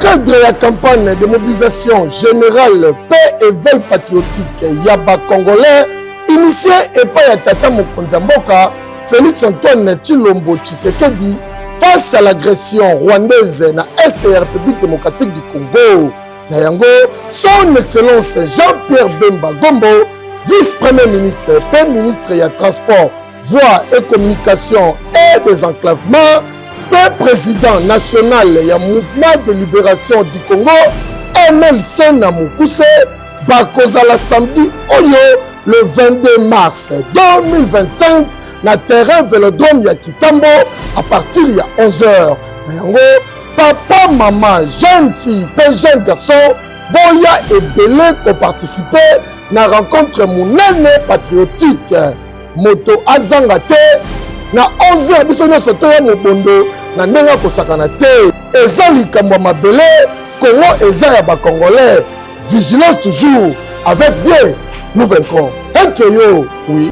cadre de la campagne de mobilisation générale, paix et veille patriotique Yaba Congolais, initié et pas à Tata Mokonzamboka, Félix Antoine Tshilombo Tshisekedi, face à l'agression rwandaise dans l'Est de la République démocratique du Congo. Nayango, son Excellence Jean-Pierre Bemba Gombo, vice-premier ministre, premier ministre et transport, voies et communication et désenclavement, président national et mouvement de libération du Congo, MLC Namukuse, Bakozala samedi Oyo, le 22 mars 2025, na terrain Vélodrome ya Kitambo, à partir de 11h. Papa, maman, jeune fille, jeune garçon, boya et belé pour participer na rencontre monene patriotique. Moto azangate na 11h, biso nyonso toya mobondo na ndenga kosakana te. Eza likambo mabele, Congo eza ya ba Congolais. Vigilance toujours, avec Dieu, nous vaincrons. Ekeyo, oui.